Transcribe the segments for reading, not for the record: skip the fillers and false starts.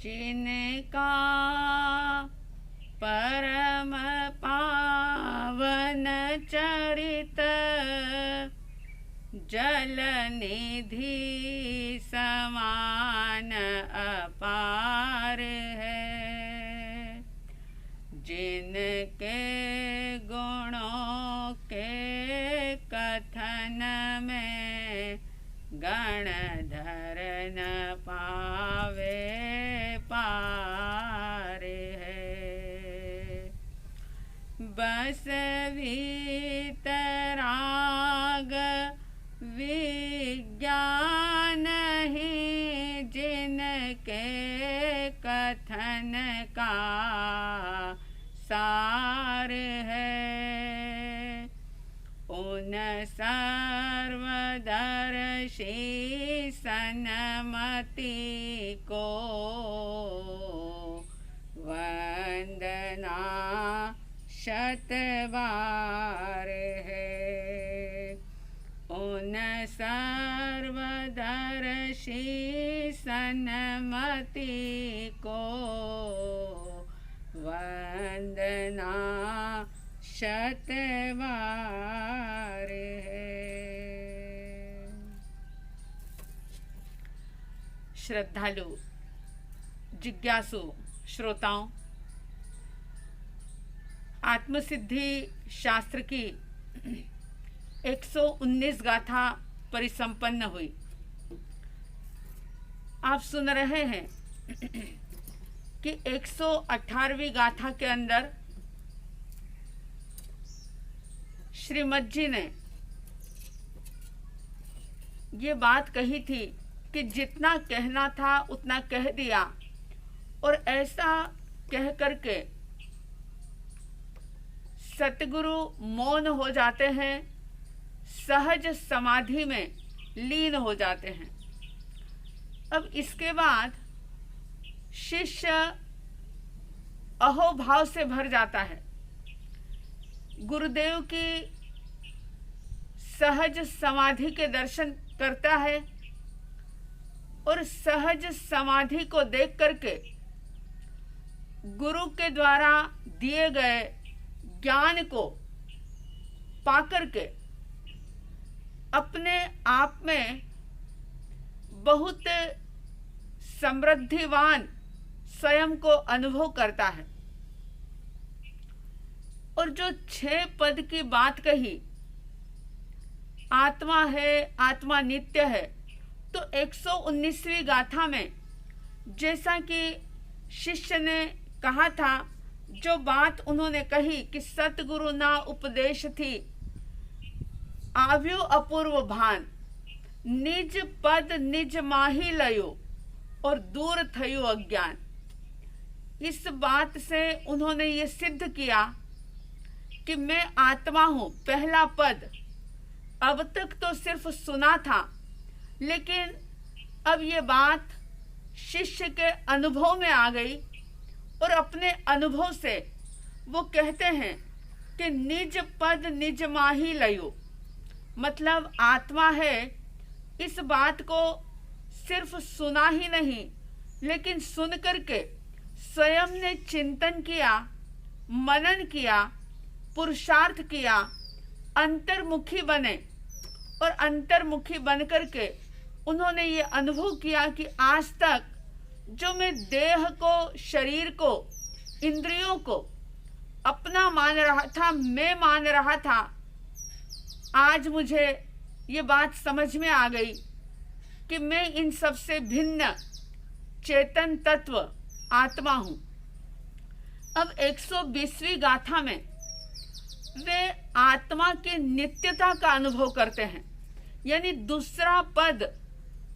जिनका परम पावन चरित जल निधि समान अपार है। जिनके गुणों के कथन में गणधर न पावे पार है। बस वीतराग विज्ञान ही जिनके कथन का सार है। उन सर्वदर्शी सन्मति को वंदना शतबार है। उन सर्वदर्शी सन्मति को वंदना शतबार है। श्रद्धालु जिज्ञासु श्रोताओं, आत्मसिद्धि शास्त्र की 119 गाथा परिसंपन्न हुई। आप सुन रहे हैं कि 118वीं गाथा के अंदर श्रीमद जी ने ये बात कही थी कि जितना कहना था उतना कह दिया, और ऐसा कह करके सतगुरु मौन हो जाते हैं, सहज समाधि में लीन हो जाते हैं। अब इसके बाद शिष्य अहोभाव से भर जाता है, गुरुदेव की सहज समाधि के दर्शन करता है, और सहज समाधि को देख करके गुरु के द्वारा दिए गए ज्ञान को पाकर के अपने आप में बहुत समृद्धिवान स्वयं को अनुभव करता है। और जो 6 पद की बात कही, आत्मा है, आत्मा नित्य है, तो 119वीं गाथा में जैसा कि शिष्य ने कहा था, जो बात उन्होंने कही कि सतगुरु ना उपदेश थी आव्यो अपूर्व भान, निज पद निज माही लयो और दूर थयो अज्ञान। इस बात से उन्होंने ये सिद्ध किया कि मैं आत्मा हूँ। पहला पद अब तक तो सिर्फ सुना था, लेकिन अब ये बात शिष्य के अनुभव में आ गई, और अपने अनुभव से वो कहते हैं कि निज पद निज माही लयो, मतलब आत्मा है। इस बात को सिर्फ सुना ही नहीं, लेकिन सुन करके स्वयं ने चिंतन किया, मनन किया, पुरुषार्थ किया, अंतर्मुखी बने, और अंतर्मुखी बन करके उन्होंने ये अनुभव किया कि आज तक जो मैं देह को, शरीर को, इंद्रियों को अपना मान रहा था, मैं मान रहा था, आज मुझे ये बात समझ में आ गई कि मैं इन सब से भिन्न चेतन तत्व आत्मा हूँ। अब 120वीं गाथा में वे आत्मा की नित्यता का अनुभव करते हैं, यानी दूसरा पद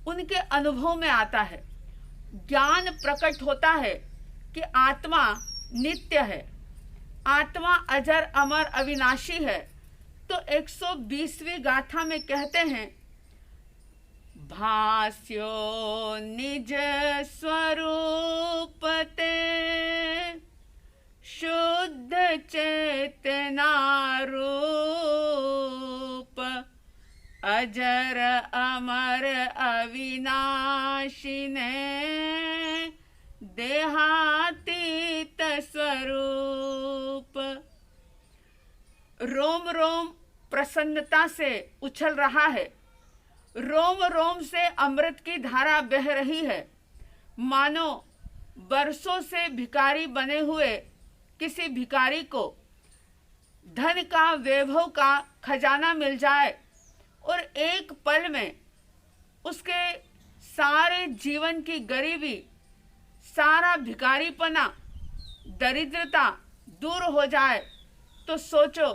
उनके अनुभव में आता है। ज्ञान प्रकट होता है कि आत्मा नित्य है, आत्मा अजर अमर अविनाशी है। तो 120वीं गाथा में कहते हैं, भास्यो निज स्वरूप ते शुद्ध चेतना रूप अजर अमर अविनाशी ने देहातीत स्वरूप। रोम रोम प्रसन्नता से उछल रहा है, रोम रोम से अमृत की धारा बह रही है। मानो बरसों से भिखारी बने हुए किसी भिखारी को धन का, वैभव का खजाना मिल जाए और एक पल में उसके सारे जीवन की गरीबी, सारा भिखारीपना, दरिद्रता दूर हो जाए, तो सोचो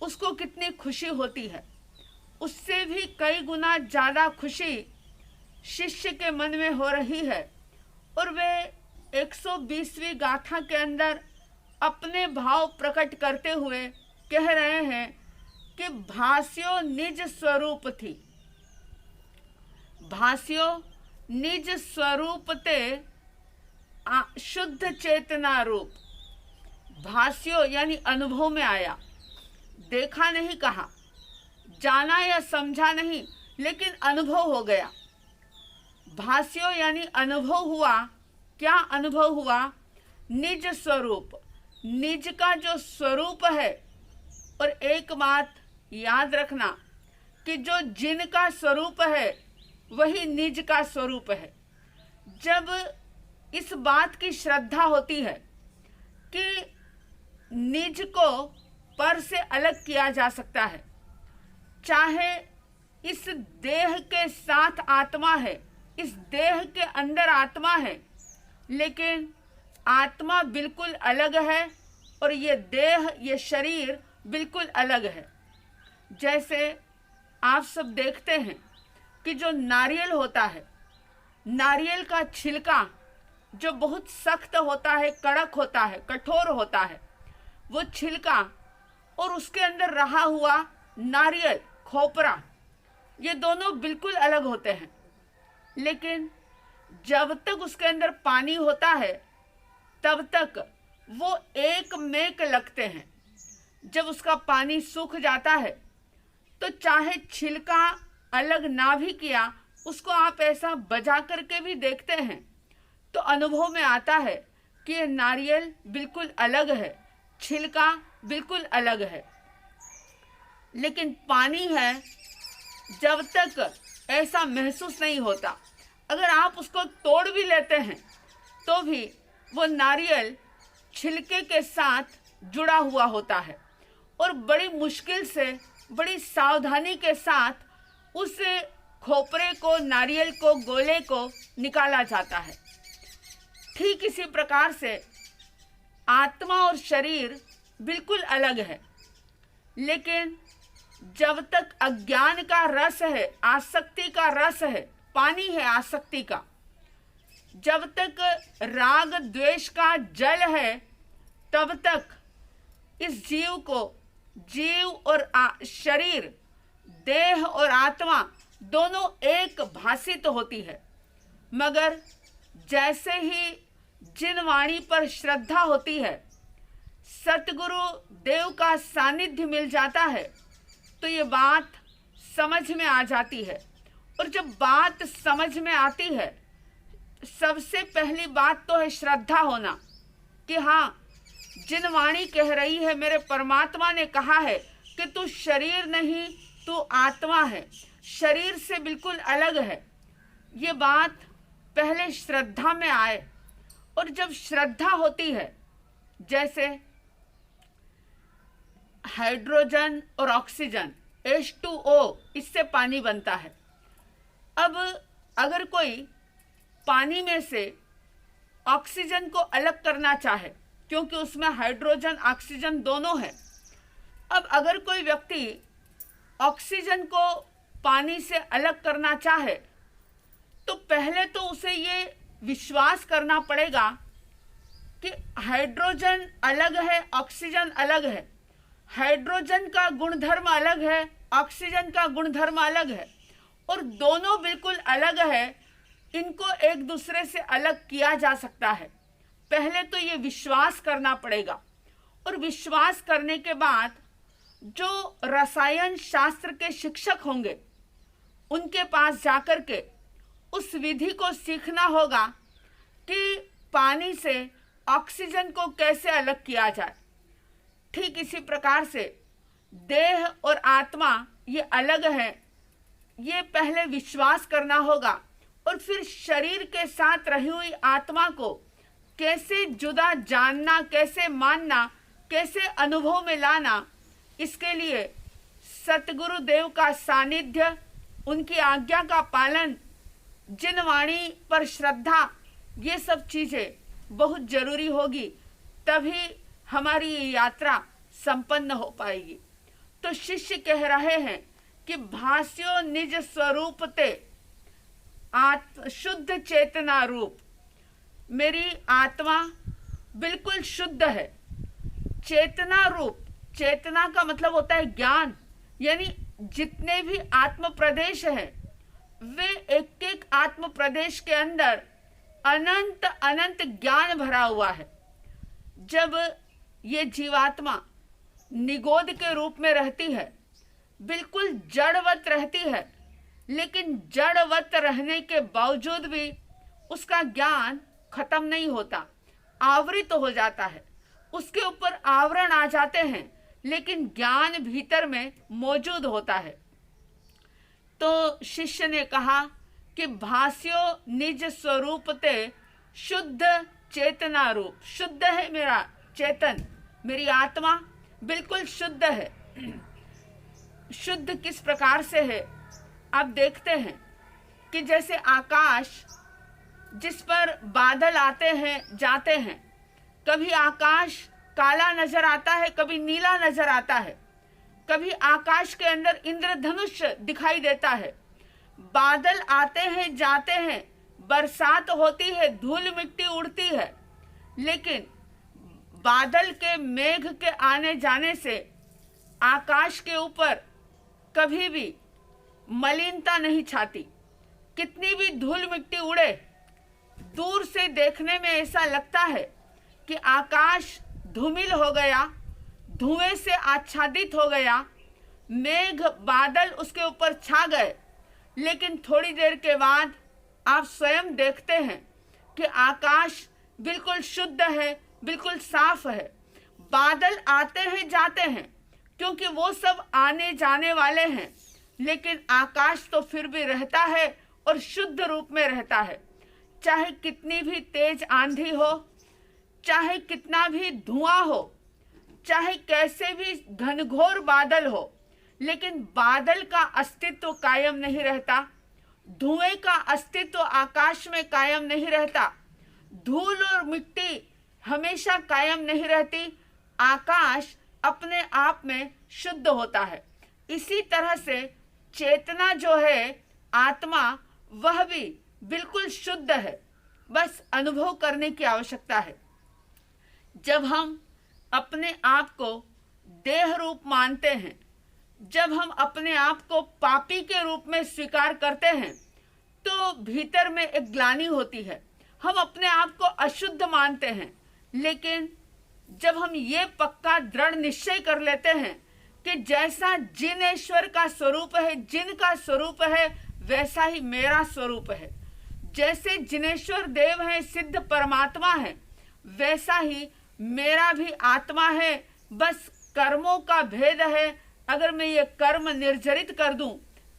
उसको कितनी खुशी होती है। उससे भी कई गुना ज़्यादा खुशी शिष्य के मन में हो रही है। और वे 120वीं गाथा के अंदर अपने भाव प्रकट करते हुए कह रहे हैं कि भास्यो निज स्वरूप थी, भास्यो निज स्वरूप ते शुद्ध चेतना रूप। भास्यो यानी अनुभव में आया, देखा नहीं, कहा, जाना या समझा नहीं, लेकिन अनुभव हो गया। भास्यो यानी अनुभव हुआ। क्या अनुभव हुआ? निज स्वरूप, निज का जो स्वरूप है। और एक बात याद रखना कि जो जिन का स्वरूप है वही निज का स्वरूप है। जब इस बात की श्रद्धा होती है कि निज को पर से अलग किया जा सकता है, चाहे इस देह के साथ आत्मा है, इस देह के अंदर आत्मा है, लेकिन आत्मा बिल्कुल अलग है और ये देह, ये शरीर बिल्कुल अलग है। जैसे आप सब देखते हैं कि जो नारियल होता है, नारियल का छिलका जो बहुत सख्त होता है, कड़क होता है, कठोर होता है, वो छिलका और उसके अंदर रहा हुआ नारियल, खोपरा, ये दोनों बिल्कुल अलग होते हैं। लेकिन जब तक उसके अंदर पानी होता है तब तक वो एक मेक लगते हैं। जब उसका पानी सूख जाता है तो चाहे छिलका अलग ना भी किया, उसको आप ऐसा बजा करके भी देखते हैं तो अनुभव में आता है कि ये नारियल बिल्कुल अलग है, छिलका बिल्कुल अलग है। लेकिन पानी है, जब तक ऐसा महसूस नहीं होता। अगर आप उसको तोड़ भी लेते हैं तो भी वो नारियल छिलके के साथ जुड़ा हुआ होता है और बड़ी मुश्किल से, बड़ी सावधानी के साथ उस खोपरे को, नारियल को, गोले को निकाला जाता है। ठीक इसी प्रकार से आत्मा और शरीर बिल्कुल अलग है, लेकिन जब तक अज्ञान का रस है, आसक्ति का रस है, पानी है आसक्ति का, जब तक राग द्वेष का जल है, तब तक इस जीव को, जीव और शरीर, देह और आत्मा दोनों एक भाषित होती है। मगर जैसे ही जिन वाणी पर श्रद्धा होती है, सतगुरु देव का सानिध्य मिल जाता है, तो ये बात समझ में आ जाती है। और जब बात समझ में आती है, सबसे पहली बात तो है श्रद्धा होना कि हाँ, जिन वाणी कह रही है, मेरे परमात्मा ने कहा है कि तू शरीर नहीं, तू आत्मा है, शरीर से बिल्कुल अलग है। ये बात पहले श्रद्धा में आए। और जब श्रद्धा होती है, जैसे हाइड्रोजन और ऑक्सीजन H2O, इससे पानी बनता है। अब अगर कोई पानी में से ऑक्सीजन को अलग करना चाहे, क्योंकि उसमें हाइड्रोजन ऑक्सीजन दोनों है, अब अगर कोई व्यक्ति ऑक्सीजन को पानी से अलग करना चाहे तो पहले तो उसे ये विश्वास करना पड़ेगा कि हाइड्रोजन अलग है, ऑक्सीजन अलग है, हाइड्रोजन का गुणधर्म अलग है, ऑक्सीजन का गुणधर्म अलग है और दोनों बिल्कुल अलग है। इनको एक दूसरे से अलग किया जा सकता है। पहले तो ये विश्वास करना पड़ेगा और विश्वास करने के बाद जो रसायन शास्त्र के शिक्षक होंगे उनके पास जाकर के उस विधि को सीखना होगा कि पानी से ऑक्सीजन को कैसे अलग किया जाए, ठीक इसी प्रकार से देह और आत्मा ये अलग है, ये पहले विश्वास करना होगा और फिर शरीर के साथ रही हुई आत्मा को कैसे जुदा जानना, कैसे मानना, कैसे अनुभव में लाना। इसके लिए सतगुरु देव का सानिध्य, उनकी आज्ञा का पालन, जिन वाणी पर श्रद्धा, ये सब चीजें बहुत जरूरी होगी, तभी हमारी ये यात्रा संपन्न हो पाएगी। तो शिष्य कह रहे हैं कि भास्यो निज स्वरूप ते शुद्ध चेतना रूप, मेरी आत्मा बिल्कुल शुद्ध है। चेतना रूप, चेतना का मतलब होता है ज्ञान, यानी जितने भी आत्म प्रदेश हैं वे एक एक आत्म प्रदेश के अंदर अनंत अनंत ज्ञान भरा हुआ है। जब ये जीवात्मा निगोद के रूप में रहती है, बिल्कुल जड़वत रहती है, लेकिन जड़वत रहने के बावजूद भी उसका ज्ञान खत्म नहीं होता, आवृत हो जाता है, उसके ऊपर आवरण आ जाते हैं, लेकिन ज्ञान भीतर में मौजूद होता है। तो शिष्य ने कहा कि भास्यो निज स्वरूप ते शुद्ध चेतना रूप, शुद्ध है मेरा चेतन, मेरी आत्मा बिल्कुल शुद्ध है। शुद्ध किस प्रकार से है, आप देखते हैं कि जैसे आकाश जिस पर बादल आते हैं जाते हैं, कभी आकाश काला नजर आता है, कभी नीला नजर आता है, कभी आकाश के अंदर इंद्रधनुष दिखाई देता है, बादल आते हैं जाते हैं, बरसात होती है, धूल मिट्टी उड़ती है, लेकिन बादल के मेघ के आने जाने से आकाश के ऊपर कभी भी मलिनता नहीं छाती। कितनी भी धूल मिट्टी उड़े, दूर से देखने में ऐसा लगता है कि आकाश धूमिल हो गया, धुएं से आच्छादित हो गया, मेघ बादल उसके ऊपर छा गए, लेकिन थोड़ी देर के बाद आप स्वयं देखते हैं कि आकाश बिल्कुल शुद्ध है, बिल्कुल साफ है। बादल आते हैं जाते हैं क्योंकि वो सब आने जाने वाले हैं, लेकिन आकाश तो फिर भी रहता है और शुद्ध रूप में रहता है। चाहे कितनी भी तेज आंधी हो, चाहे कितना भी धुआं हो, चाहे कैसे भी घनघोर बादल हो, लेकिन बादल का अस्तित्व कायम नहीं रहता, धुएं का अस्तित्व आकाश में कायम नहीं रहता, धूल और मिट्टी हमेशा कायम नहीं रहती, आकाश अपने आप में शुद्ध होता है। इसी तरह से चेतना जो है, आत्मा, वह भी बिल्कुल शुद्ध है, बस अनुभव करने की आवश्यकता है। जब हम अपने आप को देह रूप मानते हैं, जब हम अपने आप को पापी के रूप में स्वीकार करते हैं, तो भीतर में एक ग्लानि होती है। हम अपने आप को अशुद्ध मानते हैं, लेकिन जब हम ये पक्का दृढ़ निश्चय कर लेते हैं कि जैसा जिनेश्वर का स्वरूप है, जिन का स्वरूप है, वैसा ही मेरा स्वरूप है, जैसे जिनेश्वर देव है, सिद्ध परमात्मा है, वैसा ही मेरा भी आत्मा है, बस कर्मों का भेद है। अगर मैं ये कर्म निर्जरित कर दूं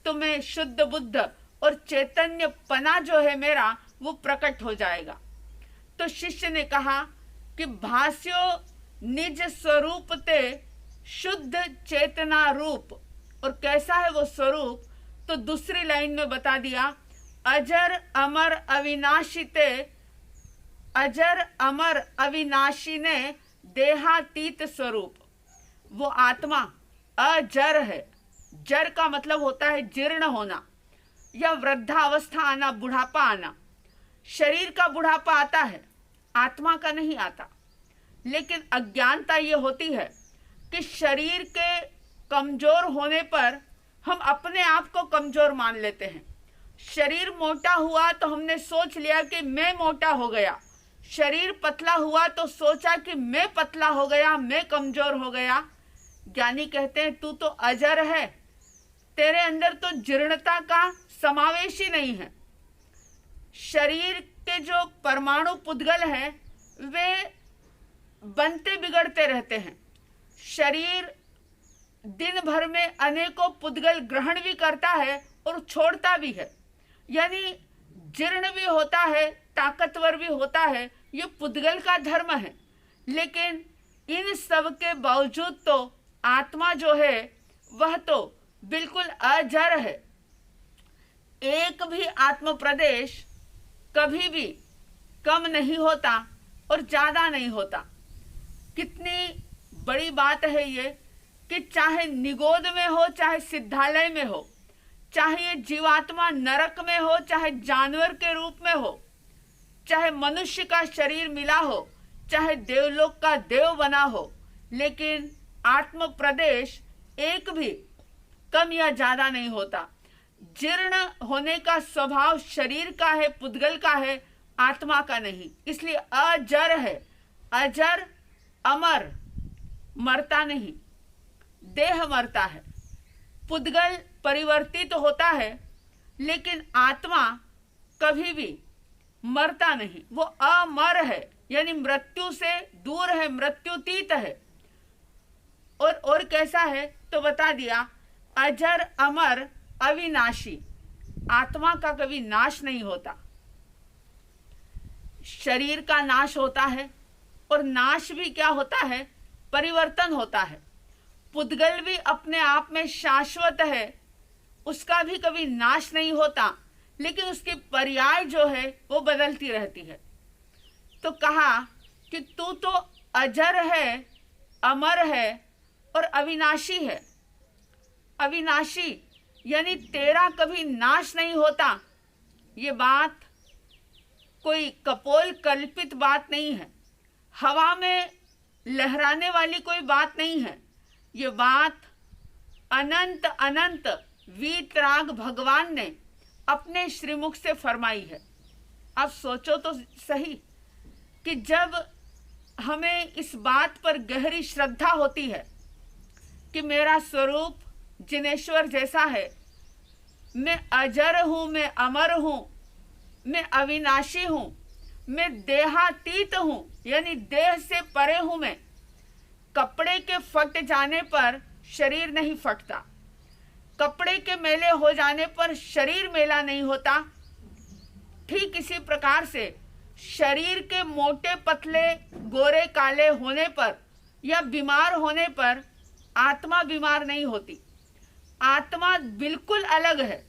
तो मैं शुद्ध बुद्ध और चैतन्य पना जो है मेरा, वो प्रकट हो जाएगा। तो शिष्य ने कहा कि भास्यो निज स्वरूप ते शुद्ध चेतना रूप, और कैसा है वो स्वरूप, तो दूसरी लाइन में बता दिया, अजर अमर अविनाशी ते, अजर अमर अविनाशी ने देहातीत स्वरूप। वो आत्मा अजर है। जर का मतलब होता है जीर्ण होना या वृद्धावस्था आना, बुढ़ापा आना। शरीर का बुढ़ापा आता है, आत्मा का नहीं आता। लेकिन अज्ञानता ये होती है कि शरीर के कमजोर होने पर हम अपने आप को कमजोर मान लेते हैं। शरीर मोटा हुआ तो हमने सोच लिया कि मैं मोटा हो गया, शरीर पतला हुआ तो सोचा कि मैं पतला हो गया, मैं कमजोर हो गया। ज्ञानी कहते हैं तू तो अजर है, तेरे अंदर तो जीर्णता का समावेश ही नहीं है। शरीर के जो परमाणु पुद्गल हैं वे बनते बिगड़ते रहते हैं। शरीर दिन भर में अनेकों पुद्गल ग्रहण भी करता है और छोड़ता भी है, यानी जीर्ण भी होता है, ताकतवर भी होता है। ये पुद्गल का धर्म है। लेकिन इन सब के बावजूद तो आत्मा जो है वह तो बिल्कुल अजर है। एक भी आत्म प्रदेश कभी भी कम नहीं होता और ज्यादा नहीं होता। कितनी बड़ी बात है ये कि चाहे निगोद में हो, चाहे सिद्धालय में हो, चाहे ये जीवात्मा नरक में हो, चाहे जानवर के रूप में हो, चाहे मनुष्य का शरीर मिला हो, चाहे देवलोक का देव बना हो, लेकिन आत्म प्रदेश एक भी कम या ज्यादा नहीं होता। जीर्ण होने का स्वभाव शरीर का है, पुद्गल का है, आत्मा का नहीं। इसलिए अजर है। अजर अमर, मरता नहीं। देह मरता है, पुद्गल परिवर्तित होता है, लेकिन आत्मा कभी भी मरता नहीं। वो अमर है, यानी मृत्यु से दूर है, मृत्युतीत है। और कैसा है तो बता दिया, अजर अमर अविनाशी। आत्मा का कभी नाश नहीं होता। शरीर का नाश होता है और नाश भी क्या होता है, परिवर्तन होता है। पुद्गल भी अपने आप में शाश्वत है, उसका भी कभी नाश नहीं होता, लेकिन उसकी पर्याय जो है वो बदलती रहती है। तो कहा कि तू तो अजर है, अमर है और अविनाशी है। अविनाशी यानी तेरा कभी नाश नहीं होता। ये बात कोई कपोल कल्पित बात नहीं है, हवा में लहराने वाली कोई बात नहीं है। ये बात अनंत अनंत वीतराग भगवान ने अपने श्रीमुख से फरमाई है। अब सोचो तो सही कि जब हमें इस बात पर गहरी श्रद्धा होती है कि मेरा स्वरूप जिनेश्वर जैसा है, मैं अजर हूँ, मैं अमर हूँ, मैं अविनाशी हूँ, मैं देहातीत हूँ, यानी देह से परे हूँ। मैं कपड़े के फट जाने पर शरीर नहीं फटता, कपड़े के मेले हो जाने पर शरीर मेला नहीं होता। ठीक इसी प्रकार से शरीर के मोटे पतले गोरे काले होने पर या बीमार होने पर आत्मा बीमार नहीं होती। आत्मा बिल्कुल अलग है,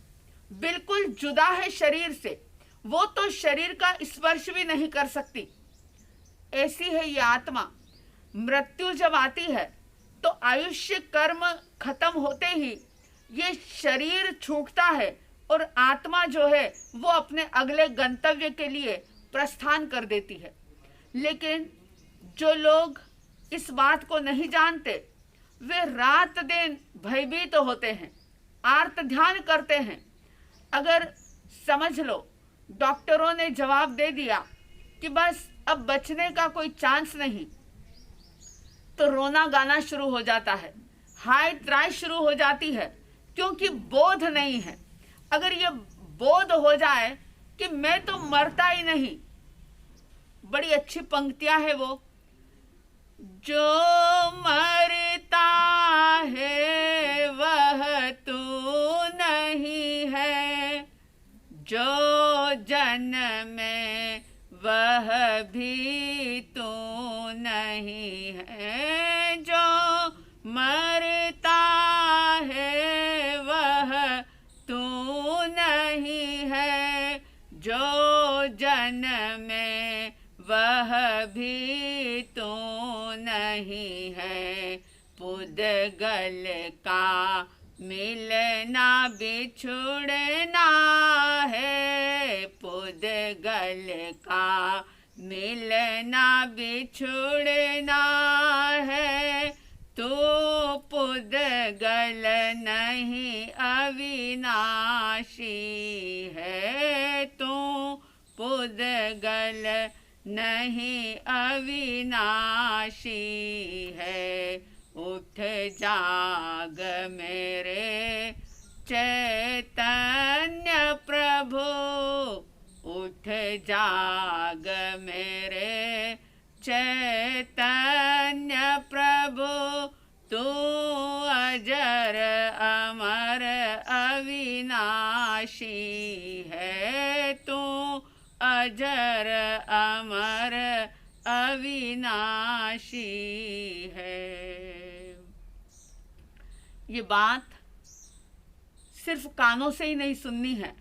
बिल्कुल जुदा है शरीर से। वो तो शरीर का स्पर्श भी नहीं कर सकती। ऐसी है ये आत्मा। मृत्यु जब आती है तो आयुष्य कर्म खत्म होते ही ये शरीर छूटता है और आत्मा जो है वो अपने अगले गंतव्य के लिए प्रस्थान कर देती है। लेकिन जो लोग इस बात को नहीं जानते वे रात दिन भयभीत होते हैं, आर्त ध्यान करते हैं। अगर समझ लो डॉक्टरों ने जवाब दे दिया कि बस अब बचने का कोई चांस नहीं, तो रोना गाना शुरू हो जाता है, हाय त्राय शुरू हो जाती है, क्योंकि बोध नहीं है। अगर ये बोध हो जाए कि मैं तो मरता ही नहीं, बड़ी अच्छी पंक्तियां है वो, जो मरता है वह तू नहीं है, जो जन्मे वह भी तू नहीं है, जो मरता है वह तू नहीं है, जो जन्मे वह भी तो नहीं है। पुद्गल का मिलना बिछुड़ना है, पुद्गल का मिलना बिछुड़ना है, तो पुद्गल नहीं अविनाशी है, तो पुद्गल नहीं अविनाशी है। उठ जाग मेरे चैतन्य प्रभु, उठ उठे जाग मेरे चैतन्य प्रभु, तू अजर अमर अविनाशी है, तू अजर अमर अविनाशी है। ये बात सिर्फ कानों से ही नहीं सुननी है,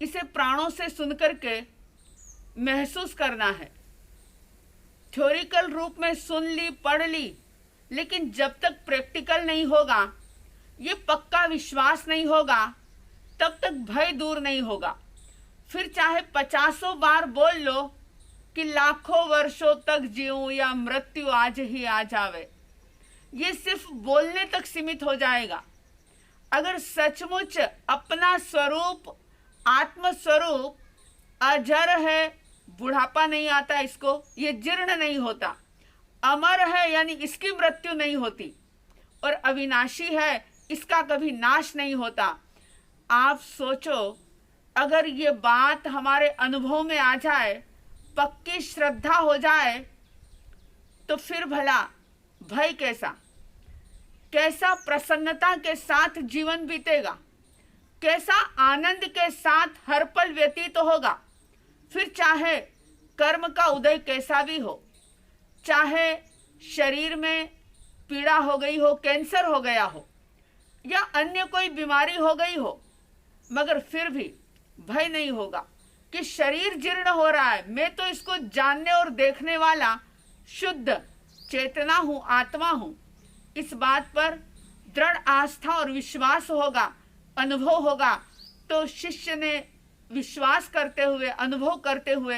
इसे प्राणों से सुनकर के महसूस करना है। थ्योरिकल रूप में सुन ली, पढ़ ली, लेकिन जब तक प्रैक्टिकल नहीं होगा, ये पक्का विश्वास नहीं होगा, तब तक भय दूर नहीं होगा। फिर चाहे 50 बार बोल लो कि लाखों वर्षों तक जीऊं या मृत्यु आज ही आ जावे, ये सिर्फ बोलने तक सीमित हो जाएगा। अगर सचमुच अपना स्वरूप, आत्म स्वरूप अजर है, बुढ़ापा नहीं आता इसको, ये जीर्ण नहीं होता, अमर है यानी इसकी मृत्यु नहीं होती, और अविनाशी है, इसका कभी नाश नहीं होता। आप सोचो, अगर ये बात हमारे अनुभव में आ जाए, पक्की श्रद्धा हो जाए, तो फिर भला भय कैसा, कैसा प्रसन्नता के साथ जीवन बीतेगा, कैसा आनंद के साथ हर पल व्यतीत होगा। फिर चाहे कर्म का उदय कैसा भी हो, चाहे शरीर में पीड़ा हो गई हो, कैंसर हो गया हो या अन्य कोई बीमारी हो गई हो, मगर फिर भी भय नहीं होगा कि शरीर जीर्ण हो रहा है, मैं तो इसको जानने और देखने वाला शुद्ध चेतना हूँ, आत्मा हूँ। इस बात पर दृढ़ आस्था और विश्वास होगा, अनुभव होगा, तो शिष्य ने विश्वास करते हुए, अनुभव करते हुए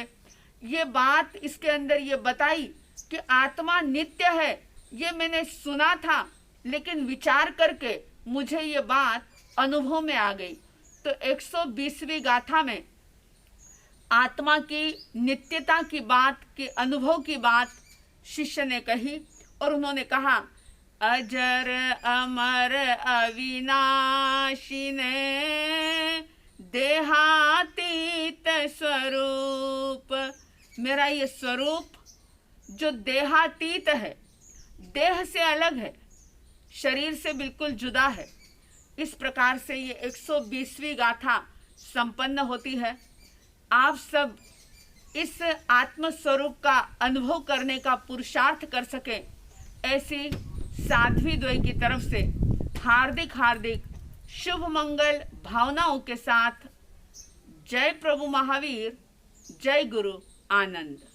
ये बात इसके अंदर ये बताई कि आत्मा नित्य है। ये मैंने सुना था, लेकिन विचार करके मुझे ये बात अनुभव में आ गई। तो 120वीं गाथा में आत्मा की नित्यता की बात, की अनुभव की बात शिष्य ने कही, और उन्होंने कहा, अजर अमर अविनाशी ने देहातीत स्वरूप, मेरा ये स्वरूप जो देहातीत है, देह से अलग है, शरीर से बिल्कुल जुदा है। इस प्रकार से ये 120वीं गाथा संपन्न होती है। आप सब इस आत्म स्वरूप का अनुभव करने का पुरुषार्थ कर सके, ऐसी साध्वी द्वय की तरफ से हार्दिक हार्दिक शुभ मंगल भावनाओं के साथ जय प्रभु महावीर, जय गुरु आनंद।